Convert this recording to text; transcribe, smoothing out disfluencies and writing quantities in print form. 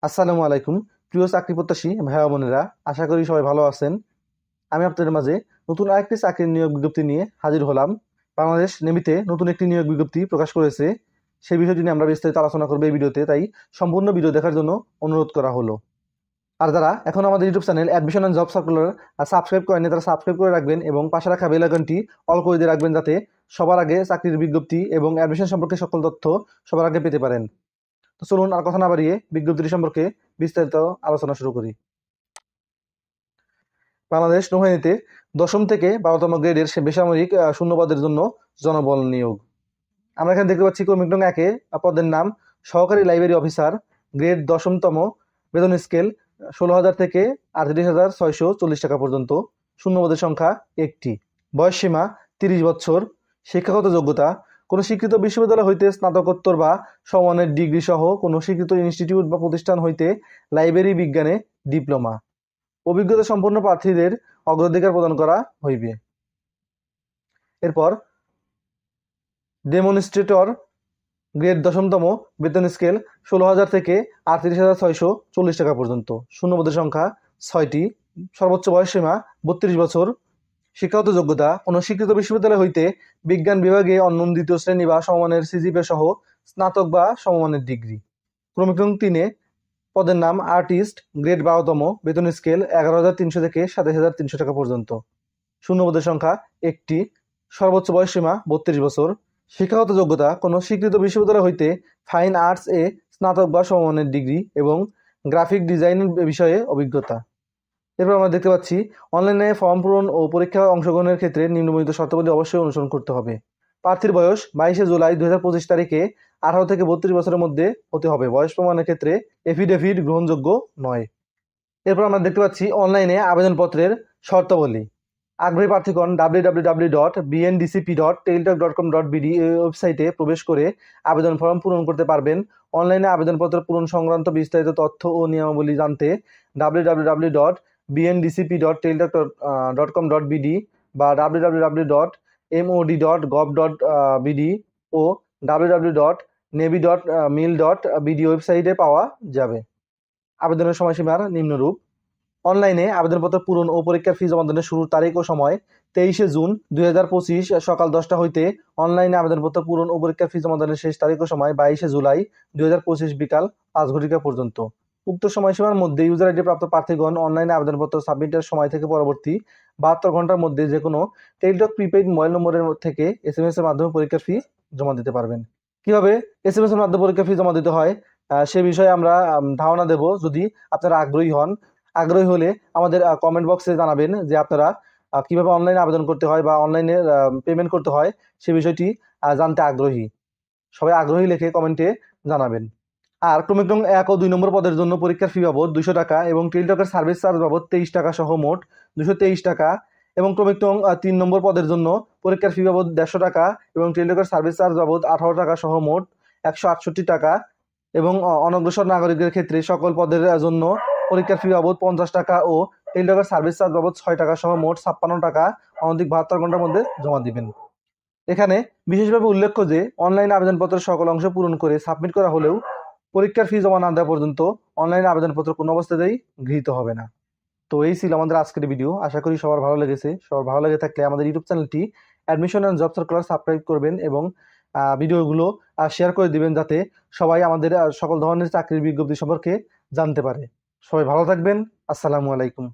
আসসালামু আলাইকুম। প্রিয় চাকরি প্রত্যাশী ভাই বোনেরা, আশা করি সবাই ভালো আছেন। আমি আপনাদের মাঝে নতুন আরেকটি চাকরির নিয়োগ বিজ্ঞপ্তি নিয়ে হাজির হলাম। বাংলাদেশ নেভিতে নতুন একটি নিয়োগ বিজ্ঞপ্তি প্রকাশ করেছে। সেই বিষয়টি নিয়ে আমরা বিস্তারিত আলোচনা করবো এই ভিডিওতে, তাই সম্পূর্ণ ভিডিও দেখার জন্য অনুরোধ করা হলো। আর যারা এখন আমাদের YouTube channel admission and job circular subscribe করেনি, তারা সাবস্ক্রাইব করে রাখবেন এবং পাশে রাখা বেল আইকনটি অল করে দিয়ে রাখবেন, যাতে সবার আগে চাকরির বিজ্ঞপ্তি এবং অ্যাডমিশন সম্পর্কে সকল তথ্য সবার আগে পেতে পারেন। তো চলুন আর কথা না বাড়িয়ে বিজ্ঞপ্তিটি সম্পর্কে বিস্তারিত আলোচনা শুরু করি। বাংলাদেশ নৌবাহিনীতে ১০ম থেকে ১২তম গ্রেডের বেসামরিক শূন্যপদের জন্য জনবল নিয়োগ। আমরা এখানে দেখতে পাচ্ছি ক্রমিক নং ১-এ পদের নাম সহকারী লাইব্রেরি অফিসার, গ্রেড ১০তম, বেতন স্কেল ১৬,০০০ থেকে ৩৮,৬৪০ টাকা পর্যন্ত, শূন্যপদের সংখ্যা ১টি, বয়স সীমা ৩০ বছর, শিক্ষাগত যোগ্যতা কোনো স্বীকৃত বিশ্ববিদ্যালয় হইতে স্নাতকোত্তর বা সমমানের ডিগ্রি সহ কোনো স্বীকৃত ইনস্টিটিউট বা প্রতিষ্ঠান হইতে লাইব্রেরি বিজ্ঞানে ডিপ্লোমা। অভিজ্ঞতা সম্পন্ন প্রার্থীদের অগ্রাধিকার প্রদান করা হইবে। এরপর ডেমনস্ট্রেটর, গ্রেড ১০তম, বেতন স্কেল ১৬,০০০ থেকে ৩৮,৬৪০ টাকা পর্যন্ত, শূন্যপদের সংখ্যা ৬টি, সর্বোচ্চ বয়স সীমা ৩২ বছর, শিক্ষাগত যোগ্যতা কোনো স্বীকৃত বিশ্ববিদ্যালয় হইতে বিজ্ঞান বিভাগে অনন্য দ্বিতীয় শ্রেণী বা সমমানের সিজিপিএ সহ স্নাতক বা সমমানের ডিগ্রি। ক্রমিক নং ৩-এ পদের নাম আর্টিস্ট, গ্রেড ১২তম, বেতন স্কেল ১১,৩০০ থেকে ২৭,৩০০ টাকা পর্যন্ত, শূন্যপদের সংখ্যা ১টি, সর্বোচ্চ বয়স সীমা ৩২ বছর, শিক্ষাগত যোগ্যতা কোনো স্বীকৃত বিশ্ববিদ্যালয় হইতে ফাইন আর্টস এ স্নাতক বা সমমানের ডিগ্রি এবং গ্রাফিক ডিজাইন বিষয়ে অভিজ্ঞতা। এরপর আমরা দেখতে পাচ্ছি অনলাইনে ফর্ম পূরণ ও পরীক্ষায় অংশগ্রহণের ক্ষেত্রে নিম্নবর্ণিত শর্তাবলী অবশ্যই অনুসরণ করতে হবে। প্রার্থীর বয়স ২২শে জুলাই ২০২৫ তারিখে ১৮ থেকে ৩২ বছরের মধ্যে হতে হবে। বয়স প্রমাণের ক্ষেত্রে এফিডেভিট গ্রহণযোগ্য নয়। এরপর আমরা দেখতে পাচ্ছি অনলাইনে আবেদনপত্রের শর্তাবলী। আগ্রহী প্রার্থীগণ www.bndcp.teletalk.com.bd এই ওয়েবসাইটে প্রবেশ করে আবেদন ফর্ম পূরণ করতে পারবেন। অনলাইনে আবেদনপত্র পূরণ সংক্রান্ত বিস্তারিত তথ্য ও নিয়মাবলী জানতে www.bndcp.teletalk.com.bd বা www.mod.gov.bd ও www.navy.mil.bd ওয়েবসাইটে পাওয়া যাবে। আবেদনের সময়সীমার নিম্নরূপ: অনলাইনে আবেদনপত্র পূরণ ও পরীক্ষার ফি জমাদানের শুরুর তারিখ ও সময় 23শে জুন ২০২৫ সকাল 10টা হইতে অনলাইনে আবেদনপত্র পূরণ ও পরীক্ষার ফি জমাদানের শেষ তারিখ ও সময় 22শে জুলাই ২০২৫ বিকাল ৫ ঘটিকা পর্যন্ত। উক্ত সময়সীমার মধ্যে ইউজার আইডি প্রাপ্ত প্রার্থীগণ অনলাইনে আবেদনপত্র সাবমিটের সময় থেকে পরবর্তী ৭২ ঘন্টার মধ্যে যে কোনো টেলিটক প্রিপেইড মোবাইল নম্বরের থেকে SMS এর মাধ্যমে পরীক্ষার ফি জমা দিতে পারবেন। কিভাবে SMS এর মাধ্যমে পরীক্ষার ফি জমা দিতে হয় সে বিষয়ে আমরা ধারণা দেব। যদি আপনারা আগ্রহী হলে আমাদের কমেন্ট বক্সে জানাবেন যে আপনারা কিভাবে অনলাইনে আবেদন করতে হয় বা অনলাইনে পেমেন্ট করতে হয় সে বিষয়টি জানতে আগ্রহী। সবাই আগ্রহী লিখে কমেন্টে জানাবেন। আর ক্রমিক নং ১ ও ২ নম্বর পদের জন্য পরীক্ষার ফি বাবদ ২০০ টাকা এবং টেলিটকের সার্ভিস চার্জ বাবদ ২৩ টাকা সহ মোট ২২৩ টাকা, এবং ক্রমিক নং ৩ নম্বর পদের জন্য পরীক্ষার ফি বাবদ ১৫০ টাকা এবং টেলিটকের সার্ভিস চার্জ বাবদ ১৮ টাকা সহ মোট ১৬৮ টাকা, এবং অনগ্রসর নাগরিকদের ক্ষেত্রে সকল পদের জন্য পরীক্ষার ফি বাবদ ৫০ টাকা ও টেলিটকের সার্ভিস চার্জ বাবদ ৬ টাকা সহ মোট ৫৬ টাকা অনধিক ৭২ ঘন্টার মধ্যে জমা দিবেন। এখানে বিশেষভাবে উল্লেখ্য যে অনলাইনে আবেদনপত্রের সকল অংশ পূরণ করে সাবমিট করা হলেও পরীক্ষার ফি জমা না দেওয়া পর্যন্ত অনলাইনে আবেদনপত্র কোনো অবস্থাতেই গৃহীত হবে না। তো এই ছিল আমাদের আজকের ভিডিও। আশা করি সবার ভালো লেগেছে। সবার ভালো লেগে থাকলে আমাদের ইউটিউব চ্যানেলটি admission and job circular subscribe করবেন এবং ভিডিওগুলো শেয়ার করে দিবেন, যাতে সবাই আমাদের সকল ধরনের চাকরির বিজ্ঞপ্তি সম্পর্কে জানতে পারে। সবাই ভালো থাকবেন। আসসালামু আলাইকুম।